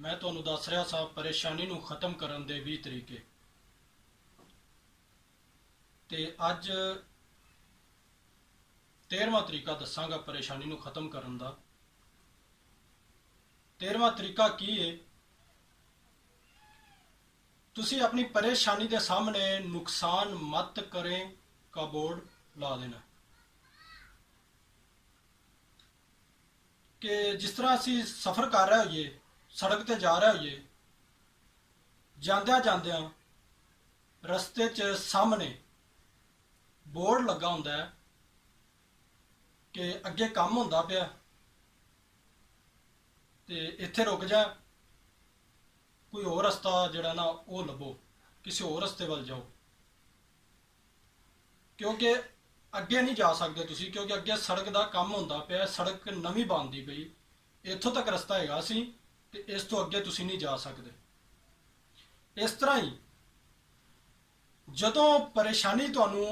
मैं ਤੁਹਾਨੂੰ ਦੱਸ ਰਿਹਾ ਸਾਂ ਪਰੇਸ਼ਾਨੀ ਨੂੰ ਖਤਮ ਕਰਨ ਦੇ 20 ਤਰੀਕੇ। ਤੇ ਅੱਜ 13ਵਾਂ ਤਰੀਕਾ ਦੱਸਾਂਗਾ ਪਰੇਸ਼ਾਨੀ ਨੂੰ ਖਤਮ ਕਰਨ ਦਾ। 13ਵਾਂ ਤਰੀਕਾ ਕੀ ਹੈ? ਤੁਸੀਂ ਆਪਣੀ ਪਰੇਸ਼ਾਨੀ ਦੇ ਸਾਹਮਣੇ ਨੁਕਸਾਨ ਮਤ ਕਰੇ का बोर्ड ला देना कि जिस तरह असी सफ़र कर रहे होइए, सड़क ते जा रहे होइए, जांदियां जांदियां रस्ते च सामने बोर्ड लगा हुंदा है कि अगे काम हुंदा पिया ते इत्थे रुक जा, कोई होर रस्ता जिहड़ा ना वो लभो, किसी होर रस्ते वल जाओ, क्योंकि अगे नहीं जा सकते तुसी, क्योंकि अगे सड़क का काम होंदा पिया, सड़क नवीं बनती पई, इत्थों तक रस्ता हैगा सी ते इस तो अगे तुसी नहीं जा सकते। इस तरह ही जदों परेशानी तुहानू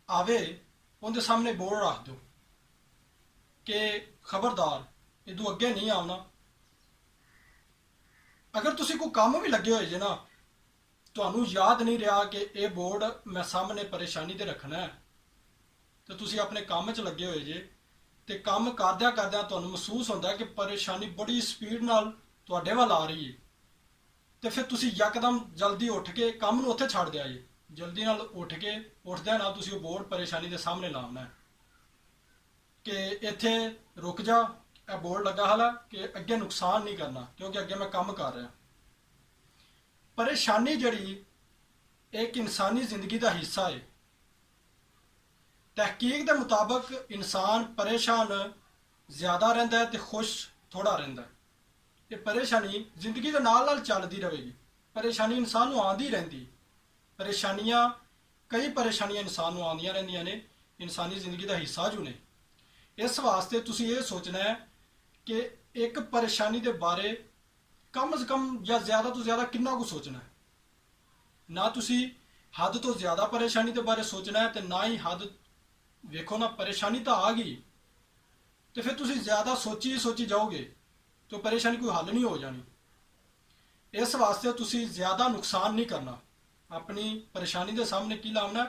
आवे उनके सामने बोर्ड रख दो कि खबरदार इदों अगे नहीं आना। अगर तुसी कोई काम भी लगे होए जे ना, तुहानू याद नहीं रहा कि यह बोर्ड मैं सामने परेशानी ते रखना है, तो तुसी अपने काम च लगे हुए जे ते काम करद्या करद्या तुहानू महसूस होंदा है कि परेशानी बड़ी स्पीड नाल तुहाडे वल आ रही है, तो फिर तुसी यकदम जल्दी उठ के काम नू उत्थे छड्ड दिया जे, जल्दी नाल उठ के उठद्या नाल तुसी बोर्ड परेशानी के सामने लाना है कि इत्थे रुक जा, यह बोर्ड लगा हाल कि अगे नुकसान नहीं करना, क्योंकि अगे मैं काम कर रहा। परेशानी जड़ी एक इंसानी जिंदगी का हिस्सा है। तहकीक के मुताबिक इंसान परेशान ज़्यादा रहिंदा है तो खुश थोड़ा रहिंदा है। ये परेशानी जिंदगी के नाल नाल चलती रहेगी, परेशानी इंसान नूं आंदी रहिंदी। परेशानियां कई परेशानियां इंसान नूं आंदियां रहिंदियां ने, इंसानी जिंदगी का हिस्सा जो ने। इस वास्ते तुसीं ये सोचना है कि एक परेशानी के बारे कम से कम या ज़्यादा तो ज़्यादा कितना कुछ सोचना है। ना तुसी हद तो ज़्यादा परेशानी के बारे सोचना है, तो ना ही हद वेखो ना परेशानी तो आ गई तो फिर तुसी ज़्यादा सोची जाओगे तो परेशानी कोई हल नहीं हो जानी। इस वास्ते तुसी ज़्यादा नुकसान नहीं करना। अपनी परेशानी के सामने की लाना,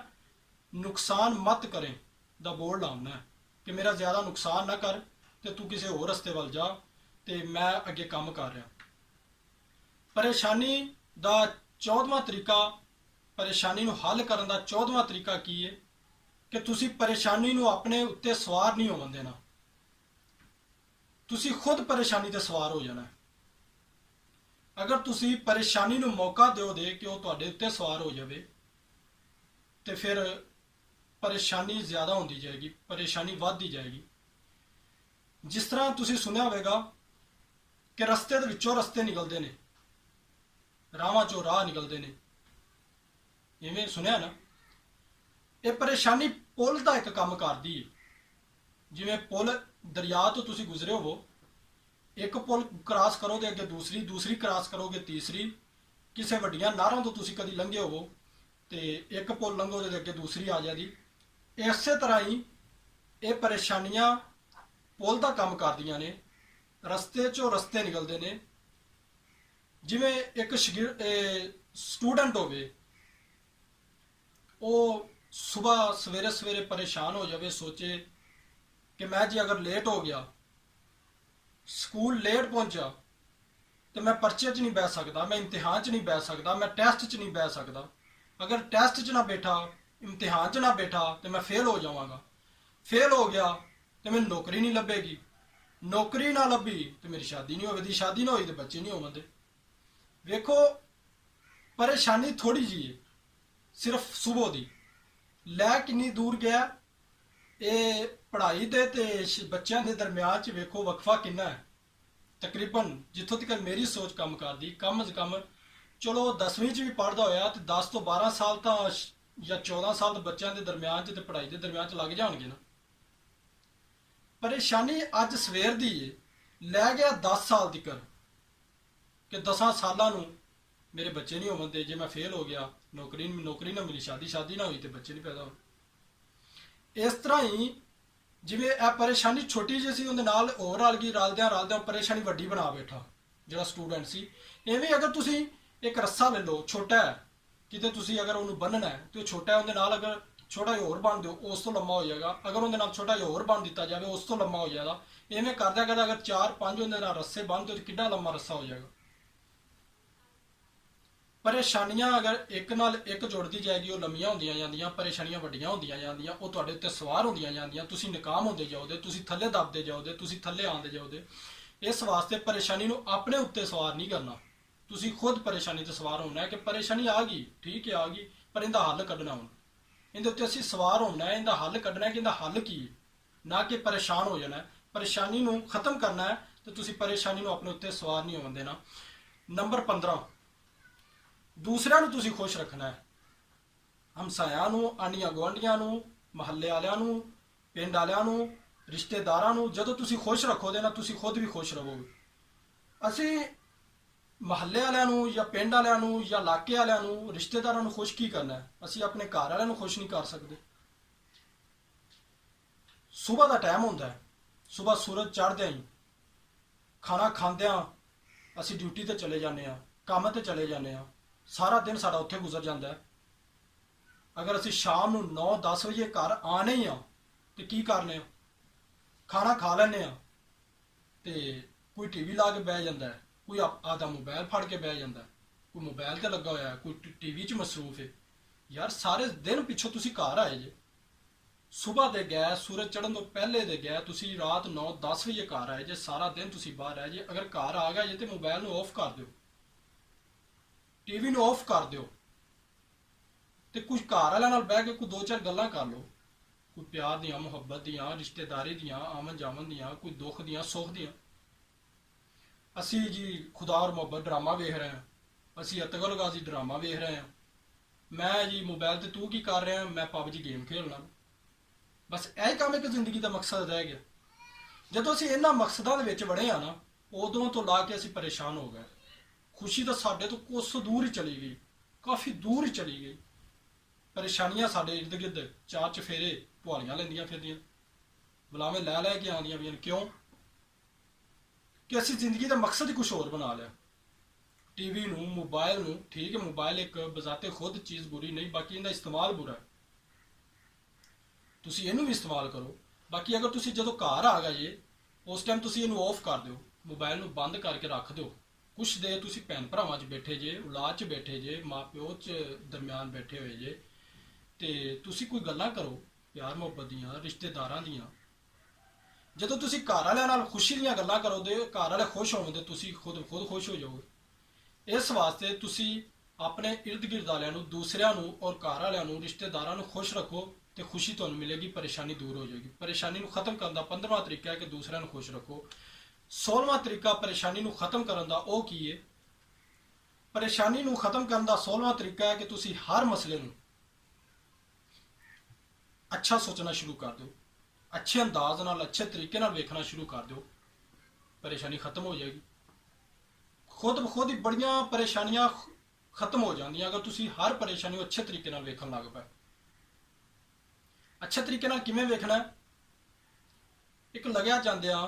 नुकसान मत करें दा बोर्ड लाना है कि मेरा ज़्यादा नुकसान ना कर, तो तू किसी होर रस्ते वाल जा, तो मैं अगे काम कर रहा। परेशानी का 14वां तरीका, परेशानी नूं हल करने का 14वां तरीका की है कि तुसी परेशानी नूं अपने उत्ते सवार नहीं होवन देना, तुसी खुद परेशानी ते सवार हो जाना। अगर तुसी परेशानी नूं मौका दिओ दे कि वह तुहाडे उत्ते सवार हो जाए तो फिर परेशानी ज़्यादा होती जाएगी, परेशानी वधदी जाएगी। जिस तरह तुसी सुनिया होगा कि रस्ते दे विचों रस्ते निकलते हैं, रावां चों राह निकलते हैं, इवें सुनिया ना। ये परेशानी पुल का एक काम करती है। जिवें पुल दरिया तो तुसी गुजरे हो, एक पुल क्रॉस करो तो अगे दूसरी, दूसरी क्रॉस करोगे तीसरी, किसी वड्डियां नहरों तो तुसी कदी लंघे हो तो एक पुल लंघो तो अगे दूसरी आ जाती। इस तरह ही ये परेशानियां पुल का काम करदियां ने, रस्ते चों रस्ते निकलते हैं। जिमें एक स्टूडेंट होवे, वो सुबह सवेरे सवेरे परेशान हो जाए, सोचे कि मैं जी अगर लेट हो गया, स्कूल लेट पहुंचा तो मैं पर्चे च नहीं बह सकता, मैं इम्तिहान च नहीं बह सकता, मैं टेस्ट च नहीं बह सकता। अगर टेस्ट च ना बैठा, इम्तिहान च ना बैठा तो मैं फेल हो जावांगा, फेल हो गया तो मैंने नौकरी नहीं लभेगी, नौकरी ना लभी तो मेरी शादी नहीं होगी, शादी ना हुई तो बच्चे नहीं होंगे। वेखो परेशानी थोड़ी जी है, सिर्फ सुबह की लै किन्नी दूर गया। ये पढ़ाई दे ते बच्चों के दरम्यान च वेखो वक्फा किन्ना है। तकरीबन जितों तक मेरी सोच काम करती, कम से कम चलो 10वीं च भी पढ़ता होया तो 10 तो 12 साल तो या 14 साल तो बच्चों के दरम्यान च पढ़ाई के दरम्यान च लग जाएंगे ना। परेशानी अज सवेर दी है, लै गया 10 साल तक कि 10 सालों मेरे बच्चे नहीं होते, जे मैं फेल हो गया, नौकरी ना मिली, शादी ना हुई तो बच्चे नहीं पैदा हो। इस तरह ही जिवें यह परेशानी छोटी जी सी, उहदे नाल होर रल गई, रलद्यां रलद्यां परेशानी वड्डी बना बैठा। ਜਿਹੜਾ ਸਟੂਡੈਂਟ ਸੀ। ਐਵੇਂ ਅਗਰ ਤੁਸੀਂ ਇੱਕ ਰੱਸਾ ਲੈ ਲਓ, ਛੋਟਾ ਹੈ, ਕਿਤੇ ਤੁਸੀਂ ਅਗਰ ਉਹਨੂੰ ਬੰਨਣਾ ਹੈ ਤੇ ਉਹ ਛੋਟਾ ਹੈ, ਉਹਦੇ ਨਾਲ ਅਗਰ ਛੋਟਾ ਜਿਹਾ ਹੋਰ ਬੰਨ ਦਿਓ, ਉਸ ਤੋਂ ਲੰਮਾ ਹੋ ਜਾਏਗਾ। ਅਗਰ ਉਹਦੇ ਨਾਲ ਛੋਟਾ ਜਿਹਾ ਹੋਰ ਬੰਨ ਦਿੱਤਾ ਜਾਵੇ, ਉਸ ਤੋਂ ਲੰਮਾ ਹੋ ਜਾਏਗਾ। ਐਵੇਂ ਕਰਦਿਆਂ ਕਰਦਾ ਅਗਰ 4-5 ਉਹਦੇ ਨਾਲ ਰੱਸੇ ਬੰਨ ਦਿਓ, ਤਾਂ ਕਿੱਡਾ ਲੰਮਾ ਰੱਸਾ ਹੋ ਜਾਏਗਾ। ਪਰੇਸ਼ਾਨੀਆਂ ਅਗਰ ਇੱਕ ਨਾਲ ਇੱਕ ਜੁੜਦੀ ਜਾਏਗੀ, ਉਹ ਲੰਮੀਆਂ ਹੁੰਦੀਆਂ ਜਾਂਦੀਆਂ, ਪਰੇਸ਼ਾਨੀਆਂ ਵੱਡੀਆਂ ਹੁੰਦੀਆਂ ਜਾਂਦੀਆਂ, ਉਹ ਤੁਹਾਡੇ ਉੱਤੇ ਸਵਾਰ ਹੁੰਦੀਆਂ ਜਾਂਦੀਆਂ, ਤੁਸੀਂ ਨਾਕਾਮ ਹੁੰਦੇ ਜਾਓਗੇ, ਤੁਸੀਂ ਥੱਲੇ ਦੱਬਦੇ ਜਾਓਗੇ, ਤੁਸੀਂ ਥੱਲੇ ਆਉਂਦੇ ਜਾਓਗੇ। ਇਸ ਵਾਸਤੇ ਪਰੇਸ਼ਾਨੀ ਨੂੰ ਆਪਣੇ ਉੱਤੇ ਸਵਾਰ ਨਹੀਂ ਕਰਨਾ, ਤੁਸੀਂ ਖੁਦ ਪਰੇਸ਼ਾਨੀ ਤੇ ਸਵਾਰ ਹੋਣਾ ਹੈ ਕਿ ਪਰੇਸ਼ਾਨੀ ਆ ਗਈ, ਠੀਕ ਹੈ ਆ ਗਈ, ਪਰ ਇਹਦਾ ਹੱਲ ਕੱਢਣਾ ਹੁਣ। ਇਹਦੇ ਉੱਤੇ ਅਸੀਂ ਸਵਾਰ ਹੋਣਾ ਹੈ, ਇਹਦਾ ਹੱਲ ਕੱਢਣਾ ਹੈ ਕਿ ਇਹਦਾ ਹੱਲ ਕੀ ਹੈ, ਨਾ ਕਿ ਪਰੇਸ਼ਾਨ ਹੋ ਜਾਣਾ ਹੈ। ਪਰੇਸ਼ਾਨੀ ਨੂੰ ਖਤਮ ਕਰਨਾ ਹੈ ਤੇ ਤੁਸੀਂ ਪਰੇਸ਼ਾਨੀ ਨੂੰ ਆਪਣੇ ਉੱਤੇ ਸਵਾਰ ਨਹੀਂ ਹੋਣ ਦੇਣਾ। ਨੰਬਰ 15, ਦੂਸਰਿਆਂ ਨੂੰ ਤੁਸੀਂ ਖੁਸ਼ ਰੱਖਣਾ ਹੈ। ਹਮਸਾਇਆਂ ਨੂੰ, ਆਂਢੀਆਂ ਗੁਆਂਢੀਆਂ ਨੂੰ, ਮਹੱਲੇ ਵਾਲਿਆਂ ਨੂੰ, ਪਿੰਡ ਵਾਲਿਆਂ ਨੂੰ, ਰਿਸ਼ਤੇਦਾਰਾਂ ਨੂੰ ਜਦੋਂ ਤੁਸੀਂ ਖੁਸ਼ ਰੱਖੋਗੇ ਨਾ, ਤੁਸੀਂ ਖੁਦ ਵੀ ਖੁਸ਼ ਰਹੋਗੇ। ਅਸੀਂ ਮਹੱਲੇ ਵਾਲਿਆਂ ਨੂੰ ਜਾਂ ਪਿੰਡ ਵਾਲਿਆਂ ਨੂੰ ਜਾਂ ਇਲਾਕੇ ਵਾਲਿਆਂ ਨੂੰ, ਰਿਸ਼ਤੇਦਾਰਾਂ ਨੂੰ ਖੁਸ਼ ਕੀ ਕਰਨਾ ਹੈ? ਅਸੀਂ ਆਪਣੇ ਘਰ ਵਾਲਿਆਂ ਨੂੰ ਖੁਸ਼ ਨਹੀਂ ਕਰ ਸਕਦੇ। ਸਵੇਰ ਦਾ ਟਾਈਮ ਹੁੰਦਾ ਹੈ, ਸਵੇਰ ਸੂਰਜ ਚੜ੍ਹਦਿਆਂ ਹੀ, ਖਾਣਾ ਖਾਂਦਿਆਂ ਅਸੀਂ ਡਿਊਟੀ ਤੇ ਚਲੇ ਜਾਂਦੇ ਹਾਂ, ਕੰਮ ਤੇ ਚਲੇ ਜਾਂਦੇ ਹਾਂ, ਸਾਰਾ ਦਿਨ ਸਾਡਾ ਉੱਥੇ ਗੁਜ਼ਰ ਜਾਂਦਾ ਹੈ। ਅਗਰ ਅਸੀਂ ਸ਼ਾਮ ਨੂੰ 9-10 ਵਜੇ ਘਰ ਆਣੇ ਹੀ ਆ ਤੇ ਕੀ ਕਰਨੇ ਆ? ਖਾਣਾ ਖਾ ਲੈਂਦੇ ਆ ਤੇ ਕੋਈ ਟੀਵੀ ਲਾ ਕੇ ਬਹਿ ਜਾਂਦਾ ਹੈ, ਕੋਈ ਆਦਾ ਮੋਬਾਈਲ ਫੜ ਕੇ ਬਹਿ ਜਾਂਦਾ ਹੈ, ਕੋਈ ਮੋਬਾਈਲ ਤੇ ਲੱਗਾ ਹੋਇਆ, ਕੋਈ ਟੀਵੀ 'ਚ ਮਸਰੂਫ ਹੈ। ਯਾਰ ਸਾਰੇ ਦਿਨ ਪਿੱਛੋਂ ਤੁਸੀਂ ਘਰ ਆਏ ਜੇ, ਸਵੇਰ ਦੇ ਗਏ, ਸੂਰਜ ਚੜ੍ਹਨ ਤੋਂ ਪਹਿਲੇ ਦੇ ਗਏ, ਤੁਸੀਂ ਰਾਤ 9-10 ਵਜੇ ਘਰ ਆਏ ਜੇ, ਸਾਰਾ ਦਿਨ ਤੁਸੀਂ ਬਾਹਰ ਆਏ ਜੇ। ਅਗਰ ਘਰ ਆ ਗਿਆ ਜੇ ਤੇ ਮੋਬਾਈਲ ਨੂੰ ਆਫ ਕਰ ਦਿਓ, ਟੀਵੀ ਨੂੰ ਆਫ ਕਰ ਦਿਓ ਤੇ ਕੁਝ ਘਰ ਵਾਲਿਆਂ ਨਾਲ ਬਹਿ ਕੇ ਕੋਈ 2-4 ਗੱਲਾਂ ਕਰ ਲਓ, ਕੋਈ ਪਿਆਰ ਦੀਆਂ, ਮੁਹੱਬਤ ਦੀਆਂ, ਰਿਸ਼ਤੇਦਾਰੀ ਦੀਆਂ, ਆਮਨ ਜਾਮਨ ਦੀਆਂ, ਕੋਈ ਦੁੱਖ ਦੀਆਂ, ਸੁੱਖ ਦੀਆਂ। ਅਸੀਂ ਜੀ ਖੁਦਾ ਔਰ ਮੁਹੱਬਤ ਡਰਾਮਾ ਵੇਖ ਰਹੇ ਹਾਂ, ਅਸੀਂ ਅਤਗਲ ਗਾਜ਼ੀ ਡਰਾਮਾ ਵੇਖ ਰਹੇ ਹਾਂ। ਮੈਂ ਜੀ ਮੋਬਾਈਲ ਤੇ ਤੂੰ ਕੀ ਕਰ ਰਿਹਾ? ਮੈਂ ਪਬਜੀ ਗੇਮ ਖੇਡਣਾ। ਬਸ ਇਹ ਕੰਮ ਇੱਕ ਜ਼ਿੰਦਗੀ ਦਾ ਮਕਸਦ ਰਹਿ ਗਿਆ। ਜਦੋਂ ਅਸੀਂ ਇਹਨਾਂ ਮਕਸਦਾਂ ਦੇ ਵਿੱਚ ਵੜੇ ਆ ਨਾ, ਉਦੋਂ ਤੋਂ ਲਾ ਕੇ ਅਸੀਂ ਪਰੇਸ਼ਾਨ ਹੋ ਗਏ। ਖੁਸ਼ੀ ਤਾਂ ਸਾਡੇ ਤੋਂ ਕੁਛ ਦੂਰ ਹੀ ਚਲੀ ਗਈ, ਕਾਫੀ ਦੂਰ ਹੀ ਚਲੀ ਗਈ। ਪਰੇਸ਼ਾਨੀਆਂ ਸਾਡੇ ਇਰਦ ਗਿਰਦ ਚਾਰ ਚਫੇਰੇ ਪੁਆਲੀਆਂ ਲੈਂਦੀਆਂ ਫਿਰਦੀਆਂ, ਬੁਲਾਵੇਂ ਲੈ ਲੈ ਕੇ ਆਉਂਦੀਆਂ ਵੀ। ਕਿਉਂ? ਕਿ ਅਸੀਂ ਜ਼ਿੰਦਗੀ ਦਾ ਮਕਸਦ ਹੀ ਕੁਛ ਹੋਰ ਬਣਾ ਲਿਆ। ਟੀਵੀ ਨੂੰ, ਮੋਬਾਈਲ ਨੂੰ, ਠੀਕ ਹੈ ਮੋਬਾਈਲ ਇੱਕ ਬਜ਼ਾਤੇ ਖੁਦ ਚੀਜ਼ ਬੁਰੀ ਨਹੀਂ, ਬਾਕੀ ਇਹਦਾ ਇਸਤੇਮਾਲ ਬੁਰਾ ਹੈ, ਤੁਸੀਂ ਇਹਨੂੰ ਵੀ ਇਸਤੇਮਾਲ ਕਰੋ। ਬਾਕੀ ਅਗਰ ਤੁਸੀਂ ਜਦੋਂ ਘਰ ਆ ਗਏ ਜੇ, ਉਸ ਟਾਈਮ ਤੁਸੀਂ ਇਹਨੂੰ ਆਫ ਕਰ ਦਿਓ, ਮੋਬਾਈਲ ਨੂੰ ਬੰਦ ਕਰਕੇ ਰੱਖ ਦਿਓ। ਕੁਛ ਦੇ ਤੁਸੀਂ ਭੈਣ ਭਰਾਵਾਂ 'ਚ ਬੈਠੇ ਜੇ, ਔਲਾਦ 'ਚ ਬੈਠੇ ਜੇ, ਮਾਂ ਪਿਓ 'ਚ ਦਰਮਿਆਨ ਬੈਠੇ ਹੋਏ ਜੇ, ਤੇ ਤੁਸੀਂ ਕੋਈ ਗੱਲਾਂ ਕਰੋ ਪਿਆਰ ਮੁਹੱਬਤ ਦੀਆਂ, ਰਿਸ਼ਤੇਦਾਰਾਂ ਦੀਆਂ। ਜਦੋਂ ਤੁਸੀਂ ਘਰ ਵਾਲਿਆਂ ਨਾਲ ਖੁਸ਼ੀ ਦੀਆਂ ਗੱਲਾਂ ਕਰੋਗੇ, ਘਰ ਵਾਲੇ ਖੁਸ਼ ਹੋਣਗੇ, ਤੁਸੀਂ ਖੁਦ ਖੁਸ਼ ਹੋ ਜਾਓਗੇ। ਇਸ ਵਾਸਤੇ ਤੁਸੀਂ ਆਪਣੇ ਇਰਦ ਗਿਰਦ ਵਾਲਿਆਂ ਨੂੰ, ਦੂਸਰਿਆਂ ਨੂੰ ਔਰ ਘਰ ਵਾਲਿਆਂ ਨੂੰ, ਰਿਸ਼ਤੇਦਾਰਾਂ ਨੂੰ ਖੁਸ਼ ਰੱਖੋ ਤੇ ਖੁਸ਼ੀ ਤੁਹਾਨੂੰ ਮਿਲੇਗੀ, ਪਰੇਸ਼ਾਨੀ ਦੂਰ ਹੋ ਜਾਏਗੀ। ਪਰੇਸ਼ਾਨੀ ਨੂੰ ਖਤਮ ਕਰਨ ਦਾ 15ਵਾਂ ਤਰੀਕਾ ਹੈ ਕਿ ਦੂਸਰਿਆਂ ਨੂੰ ਖੁਸ਼ ਰੱਖੋ। 16ਵਾਂ ਤਰੀਕਾ ਪਰੇਸ਼ਾਨੀ ਨੂੰ ਖਤਮ ਕਰਨ ਦਾ ਉਹ ਕੀ ਹੈ? ਪਰੇਸ਼ਾਨੀ ਨੂੰ ਖਤਮ ਕਰਨ ਦਾ 16ਵਾਂ ਤਰੀਕਾ ਹੈ ਕਿ ਤੁਸੀਂ ਹਰ ਮਸਲੇ ਨੂੰ ਅੱਛਾ ਸੋਚਣਾ ਸ਼ੁਰੂ ਕਰ ਦਿਓ, ਅੱਛੇ ਅੰਦਾਜ਼ ਨਾਲ, ਅੱਛੇ ਤਰੀਕੇ ਨਾਲ ਵੇਖਣਾ ਸ਼ੁਰੂ ਕਰ ਦਿਓ, ਪਰੇਸ਼ਾਨੀ ਖਤਮ ਹੋ ਜਾਏਗੀ। ਖੁਦ ਬਖੁਦ ਹੀ ਬੜੀਆਂ ਪਰੇਸ਼ਾਨੀਆਂ ਖਤਮ ਹੋ ਜਾਂਦੀਆਂ ਅਗਰ ਤੁਸੀਂ ਹਰ ਪਰੇਸ਼ਾਨੀ ਨੂੰ ਅੱਛੇ ਤਰੀਕੇ ਨਾਲ ਵੇਖਣ ਲੱਗ ਪਏ। ਅੱਛੇ ਤਰੀਕੇ ਨਾਲ ਕਿਵੇਂ ਵੇਖਣਾ? ਇੱਕ ਲਗਿਆ ਜਾਂਦਿਆਂ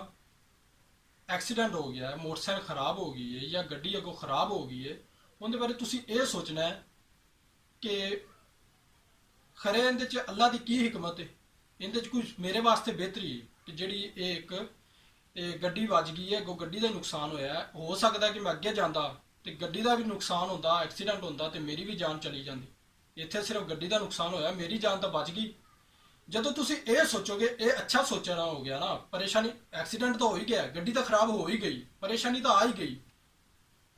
ਐਕਸੀਡੈਂਟ ਹੋ ਗਿਆ, ਮੋਟਰਸਾਈਕਲ ਖਰਾਬ ਹੋ ਗਈ ਹੈ ਜਾਂ ਗੱਡੀ ਅੱਗੋਂ ਖਰਾਬ ਹੋ ਗਈ ਹੈ, ਉਹਦੇ ਬਾਰੇ ਤੁਸੀਂ ਇਹ ਸੋਚਣਾ ਹੈ ਕਿ ਖਰੇ ਇਹਦੇ 'ਚ ਅੱਲਾ ਦੀ ਕੀ ਹਕਮਤ ਹੈ, ਇਹਦੇ 'ਚ ਕੋਈ ਮੇਰੇ ਵਾਸਤੇ ਬਿਹਤਰੀ ਹੈ ਕਿ ਜਿਹੜੀ ਇਹ ਗੱਡੀ ਵੱਜ ਗਈ ਹੈ, ਅੱਗੋਂ ਗੱਡੀ ਦਾ ਨੁਕਸਾਨ ਹੋਇਆ। ਹੋ ਸਕਦਾ ਕਿ ਮੈਂ ਅੱਗੇ ਜਾਂਦਾ ਤੇ ਗੱਡੀ ਦਾ ਵੀ ਨੁਕਸਾਨ ਹੁੰਦਾ, ਐਕਸੀਡੈਂਟ ਹੁੰਦਾ ਤੇ ਮੇਰੀ ਵੀ ਜਾਨ ਚਲੀ ਜਾਂਦੀ। ਇੱਥੇ ਸਿਰਫ ਗੱਡੀ ਦਾ ਨੁਕਸਾਨ ਹੋਇਆ, ਮੇਰੀ ਜਾਨ ਤਾਂ ਬਚ ਗਈ। ਜਦੋਂ ਤੁਸੀਂ ਇਹ ਸੋਚੋਗੇ, ਇਹ ਅੱਛਾ ਸੋਚਣਾ ਹੋ ਗਿਆ ਨਾ। ਪਰੇਸ਼ਾਨੀ, ਐਕਸੀਡੈਂਟ ਤਾਂ ਹੋ ਹੀ ਗਿਆ, ਗੱਡੀ ਤਾਂ ਖਰਾਬ ਹੋ ਹੀ ਗਈ, ਪਰੇਸ਼ਾਨੀ ਤਾਂ ਆ ਹੀ ਗਈ,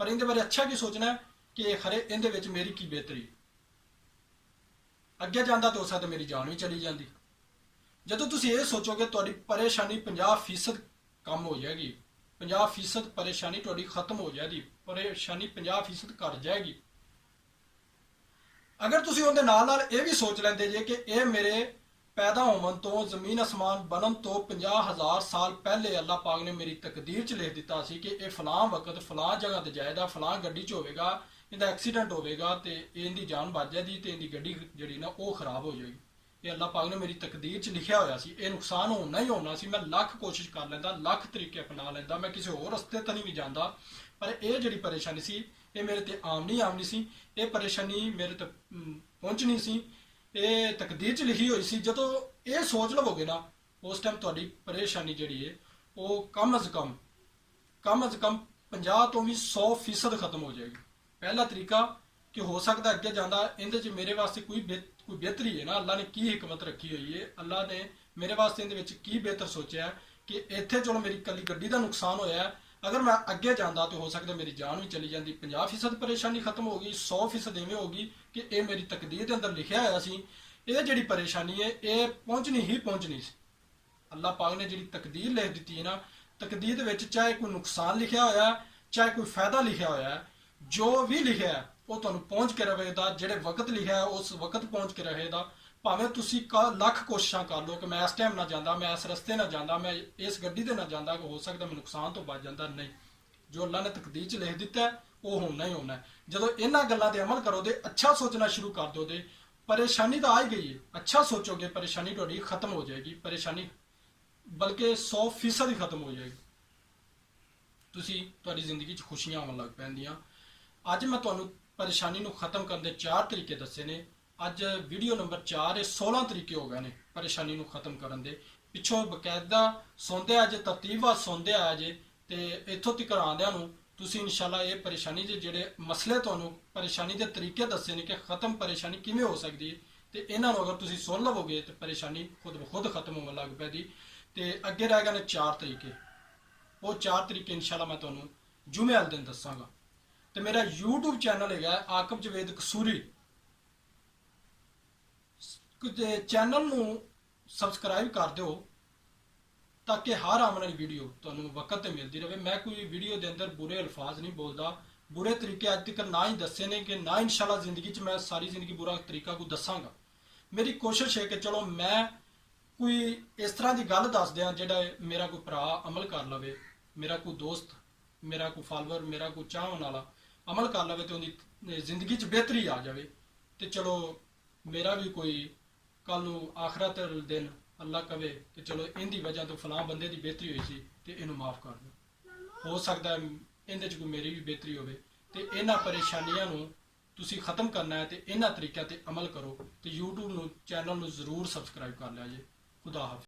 ਪਰ ਇਹਦੇ ਬਾਰੇ ਅੱਛਾ ਕੀ ਸੋਚਣਾ ਕਿ ਖਰੇ ਇਹਦੇ ਵਿੱਚ ਮੇਰੀ ਕੀ ਬਿਹਤਰੀ। ਅੱਗੇ ਜਾਂਦਾ ਤਾਂ ਹੋ ਸਕਦਾ ਮੇਰੀ ਜਾਨ ਵੀ ਚਲੀ ਜਾਂਦੀ। ਜਦੋਂ ਤੁਸੀਂ ਇਹ ਸੋਚੋਗੇ, ਤੁਹਾਡੀ ਪਰੇਸ਼ਾਨੀ 50% ਕੰਮ ਹੋ ਜਾਏਗੀ, 50% ਪਰੇਸ਼ਾਨੀ ਤੁਹਾਡੀ ਖਤਮ ਹੋ ਜਾਏਗੀ, ਪਰੇਸ਼ਾਨੀ 50% ਘਟ ਜਾਏਗੀ। ਅਗਰ ਤੁਸੀਂ ਉਹਦੇ ਨਾਲ ਨਾਲ ਇਹ ਵੀ ਸੋਚ ਲੈਂਦੇ ਜੇ ਕਿ ਇਹ ਮੇਰੇ ਪੈਦਾ ਹੋਣ ਤੋਂ, ਜ਼ਮੀਨ ਅਸਮਾਨ ਬਣਨ ਤੋਂ 50,000 ਸਾਲ ਪਹਿਲੇ ਅੱਲਾਹ ਪਾਕ ਨੇ ਮੇਰੀ ਤਕਦੀਰ 'ਚ ਲਿਖ ਦਿੱਤਾ ਸੀ ਕਿ ਇਹ ਫਲਾਂ ਵਕਤ ਫਲਾਂ ਜਗ੍ਹਾ ਤੇ ਜਾਏਗਾ, ਫਲਾਂ ਗੱਡੀ 'ਚ ਹੋਵੇਗਾ, ਇਹਦਾ ਐਕਸੀਡੈਂਟ ਹੋਵੇਗਾ ਤੇ ਇਹਦੀ ਜਾਨ ਬਚ ਜਾਏਗੀ ਤੇ ਇਹਦੀ ਗੱਡੀ ਜਿਹੜੀ ਨਾ ਉਹ ਖਰਾਬ ਹੋ ਜਾਏਗੀ। ਇਹ ਅੱਲਾਹ ਪਾਕ ਨੇ ਮੇਰੀ ਤਕਦੀਰ 'ਚ ਲਿਖਿਆ ਹੋਇਆ ਸੀ, ਇਹ ਨੁਕਸਾਨ ਹੋਣਾ ਹੀ ਹੋਣਾ ਸੀ। ਮੈਂ ਲੱਖ ਕੋਸ਼ਿਸ਼ ਕਰ ਲੈਂਦਾ, ਲੱਖ ਤਰੀਕੇ ਅਪਣਾ ਲੈਂਦਾ, ਮੈਂ ਕਿਸੇ ਹੋਰ ਰਸਤੇ ਤਾਂ ਨਹੀਂ ਵੀ ਜਾਂਦਾ, ਪਰ ਇਹ ਜਿਹੜੀ ਪਰੇਸ਼ਾਨੀ ਸੀ ਇਹ ਮੇਰੇ ਤੇ ਆਮਣੀ ਸੀ। ਇਹ ਪਰੇਸ਼ਾਨੀ ਮੇਰੇ ਤੱਕ ਪਹੁੰਚਣੀ ਸੀ, ਇਹ ਤਕਦੀਰ 'ਚ ਲਿਖੀ ਹੋਈ ਸੀ। ਜਦੋਂ ਇਹ ਸੋਚ ਲਵੋਗੇ ਨਾ ਉਸ ਟਾਈਮ ਤੁਹਾਡੀ ਪਰੇਸ਼ਾਨੀ ਜਿਹੜੀ ਹੈ ਉਹ ਕਮ ਅਜ਼ ਕਮ 50 ਤੋਂ ਵੀ 100% ਖਤਮ ਹੋ ਜਾਏਗੀ। ਪਹਿਲਾ ਤਰੀਕਾ ਕਿ ਹੋ ਸਕਦਾ ਅੱਗੇ ਜਾਂਦਾ ਇਹਦੇ 'ਚ ਮੇਰੇ ਵਾਸਤੇ ਕੋਈ ਬਿਹਤਰੀ ਹੈ ਨਾ, ਅੱਲਾ ਨੇ ਕੀ ਹਕਮਤ ਰੱਖੀ ਹੋਈ ਹੈ, ਅੱਲਾ ਨੇ ਮੇਰੇ ਵਾਸਤੇ ਇਹਦੇ ਵਿੱਚ ਕੀ ਬਿਹਤਰ ਸੋਚਿਆ ਕਿ ਇੱਥੇ ਚਲੋ ਮੇਰੀ ਕੱਲੀ ਗੱਡੀ ਦਾ ਨੁਕਸਾਨ ਹੋਇਆ, ਅਗਰ ਮੈਂ ਅੱਗੇ ਜਾਂਦਾ ਤੇ ਹੋ ਸਕਦਾ ਮੇਰੀ ਜਾਨ ਵੀ ਚਲੀ ਜਾਂਦੀ। 50% ਪਰੇਸ਼ਾਨੀ ਖਤਮ ਹੋ ਗਈ, 100% ਇਵੇਂ ਹੋ ਗਈ ਕਿ ਇਹ ਮੇਰੀ ਤਕਦੀਰ ਦੇ ਅੰਦਰ ਲਿਖਿਆ ਹੋਇਆ ਸੀ। ਇਹ ਜਿਹੜੀ ਪਰੇਸ਼ਾਨੀ ਹੈ ਇਹ ਪਹੁੰਚਣੀ ਸੀ। ਅੱਲਾਹ ਪਾਕ ਨੇ ਜਿਹੜੀ ਤਕਦੀਰ ਲਿਖ ਦਿੱਤੀ ਹੈ ਨਾ, ਤਕਦੀਰ ਦੇ ਵਿੱਚ ਚਾਹੇ ਕੋਈ ਨੁਕਸਾਨ ਲਿਖਿਆ ਹੋਇਆ ਚਾਹੇ ਕੋਈ ਫਾਇਦਾ ਲਿਖਿਆ ਹੋਇਆ, ਜੋ ਵੀ ਲਿਖਿਆ ਹੈ ਉਹ ਤੁਹਾਨੂੰ ਪਹੁੰਚ ਕੇ ਰਹੇਗਾ। ਜਿਹੜੇ ਵਕਤ ਲਿਖਿਆ ਹੈ ਉਸ ਵਕਤ ਪਹੁੰਚ ਕੇ ਰਹੇਗਾ। ਭਾਵੇਂ ਤੁਸੀਂ ਲੱਖ ਕੋਸ਼ਿਸ਼ਾਂ ਕਰ ਲਓ ਕਿ ਮੈਂ ਇਸ ਟਾਈਮ ਨਾ ਜਾਂਦਾ, ਮੈਂ ਇਸ ਰਸਤੇ ਨਾ ਜਾਂਦਾ, ਮੈਂ ਇਸ ਗੱਡੀ ਤੇ ਨਾ ਜਾਂਦਾ, ਕਿ ਹੋ ਸਕਦਾ ਮੈਂ ਨੁਕਸਾਨ ਤੋਂ ਬਚ ਜਾਂਦਾ। ਨਹੀਂ, ਜੋ ਅੱਲਾਹ ਨੇ ਤਕਦੀਰ 'ਚ ਲਿਖ ਦਿੱਤਾ ਹੈ ਉਹ ਹੋਣਾ ਹੀ ਹੋਣਾ ਹੈ। ਜਦੋਂ ਇਹਨਾਂ ਗੱਲਾਂ ਤੇ ਅਮਲ ਕਰੋਗੇ, ਅੱਛਾ ਸੋਚਣਾ ਸ਼ੁਰੂ ਕਰ ਦੋਗੇ, ਪਰੇਸ਼ਾਨੀ ਤਾਂ ਆ ਹੀ ਗਈ ਹੈ, ਅੱਛਾ ਸੋਚੋਗੇ ਪਰੇਸ਼ਾਨੀ ਤੁਹਾਡੀ ਖਤਮ ਹੋ ਜਾਏਗੀ। ਪਰੇਸ਼ਾਨੀ ਬਲਕਿ 100% ਹੀ ਖਤਮ ਹੋ ਜਾਏਗੀ। ਤੁਹਾਡੀ ਜ਼ਿੰਦਗੀ 'ਚ ਖੁਸ਼ੀਆਂ ਆਉਣ ਲੱਗ ਪੈਂਦੀਆਂ। ਅੱਜ ਮੈਂ ਤੁਹਾਨੂੰ ਪਰੇਸ਼ਾਨੀ ਨੂੰ ਖਤਮ ਕਰਨ ਦੇ 4 ਤਰੀਕੇ ਦੱਸੇ ਨੇ। ਅੱਜ ਵੀਡੀਓ ਨੰਬਰ 4 ਹੈ। 16 ਤਰੀਕੇ ਹੋ ਗਏ ਨੇ ਪਰੇਸ਼ਾਨੀ ਨੂੰ ਖਤਮ ਕਰਨ ਦੇ। ਪਿੱਛੋਂ ਬਕਾਇਦਾ ਸੁਣਦੇ ਆ ਜੇ, ਤਰਤੀਬਵਾਰ ਸੁਣਦੇ ਆ ਜੇ, ਤੇ ਇੱਥੋਂ ਤੱਕ ਆਉਂਦਿਆਂ ਨੂੰ ਤੁਸੀਂ ਇਨਸ਼ਾਅੱਲਾ ਇਹ ਪਰੇਸ਼ਾਨੀ ਦੇ ਜਿਹੜੇ ਮਸਲੇ ਤੁਹਾਨੂੰ ਪਰੇਸ਼ਾਨੀ ਦੇ ਤਰੀਕੇ ਦੱਸੇ ਨੇ ਕਿ ਖਤਮ ਪਰੇਸ਼ਾਨੀ ਕਿਵੇਂ ਹੋ ਸਕਦੀ ਹੈ, ਤੇ ਇਹਨਾਂ ਨੂੰ ਅਗਰ ਤੁਸੀਂ ਸੁਣ ਲਵੋਗੇ ਤੇ ਪਰੇਸ਼ਾਨੀ ਖੁਦ ਬ ਖੁਦ ਖਤਮ ਹੋਣ ਲੱਗ ਪੈਦੀ। ਤੇ ਅੱਗੇ ਰਹਿ ਗਏ ਨੇ 4 ਤਰੀਕੇ। ਉਹ 4 ਤਰੀਕੇ ਇਨਸ਼ਾਅੱਲਾ ਮੈਂ ਤੁਹਾਨੂੰ ਜੁਮੇ ਵਾਲੇ ਦਿਨ ਦੱਸਾਂਗਾ। ਤੇ ਮੇਰਾ YouTube ਚੈਨਲ ਹੈਗਾ ਆਕਿਬ ਜਵੇਦ ਕਸੂਰੀ, ਚੈਨਲ ਨੂੰ ਸਬਸਕ੍ਰਾਈਬ ਕਰ ਦਿਓ ਤਾਂ ਕਿ ਹਰ ਆਉਣ ਵਾਲੀ ਵੀਡੀਓ ਤੁਹਾਨੂੰ ਵਕਤ ਤੇ ਮਿਲਦੀ ਰਹੇ। ਮੈਂ ਕੋਈ ਵੀਡੀਓ ਦੇ ਅੰਦਰ ਬੁਰੇ ਅਲਫਾਜ਼ ਨਹੀਂ ਬੋਲਦਾ, ਬੁਰੇ ਤਰੀਕੇ ਅੱਜ ਤੱਕ ਨਾ ਹੀ ਦੱਸੇ ਨੇ ਕਿ ਨਾ ਇਨਸ਼ਾਅੱਲਾ ਜ਼ਿੰਦਗੀ 'ਚ ਮੈਂ ਸਾਰੀ ਜ਼ਿੰਦਗੀ ਬੁਰਾ ਤਰੀਕਾ ਕੋਈ ਦੱਸਾਂਗਾ। ਮੇਰੀ ਕੋਸ਼ਿਸ਼ ਹੈ ਕਿ ਚਲੋ ਮੈਂ ਕੋਈ ਇਸ ਤਰ੍ਹਾਂ ਦੀ ਗੱਲ ਦੱਸ ਦਿਆਂ ਜਿਹੜਾ ਮੇਰਾ ਕੋਈ ਭਰਾ ਅਮਲ ਕਰ ਲਵੇ, ਮੇਰਾ ਕੋਈ ਦੋਸਤ, ਮੇਰਾ ਕੋਈ ਫਾਲੋਅਰ, ਮੇਰਾ ਕੋਈ ਚਾਹਣ ਵਾਲਾ ਅਮਲ ਕਰ ਲਵੇ ਤੇ ਉਹਦੀ ਜ਼ਿੰਦਗੀ 'ਚ ਬਿਹਤਰੀ ਆ ਜਾਵੇ। ਤੇ ਚਲੋ ਮੇਰਾ ਵੀ ਕੋਈ ਕੱਲ ਨੂੰ ਆਖਰਤ ਵਾਲੇ ਦਿਨ ਅੱਲਾ ਕਵੇ ਕਿ ਚਲੋ ਇਹਦੀ ਵਜ੍ਹਾ ਤੋਂ ਫਲਾਂ ਬੰਦੇ ਦੀ ਬਿਹਤਰੀ ਹੋਈ ਸੀ ਤੇ ਇਹਨੂੰ ਮਾਫ ਕਰ ਦਿਓ। ਹੋ ਸਕਦਾ ਇਹਦੇ 'ਚ ਕੋਈ ਮੇਰੀ ਵੀ ਬਿਹਤਰੀ ਹੋਵੇ। ਤੇ ਇਹਨਾਂ ਪਰੇਸ਼ਾਨੀਆਂ ਨੂੰ ਤੁਸੀਂ ਖਤਮ ਕਰਨਾ ਹੈ ਤੇ ਇਹਨਾਂ ਤਰੀਕਿਆਂ ਤੇ ਅਮਲ ਕਰੋ। ਤੇ YouTube ਨੂੰ ਚੈਨਲ ਨੂੰ ਜ਼ਰੂਰ ਸਬਸਕ੍ਰਾਈਬ ਕਰ ਲਿਆ ਜੇ। ਖੁਦਾ ਹਾਫਿਜ਼।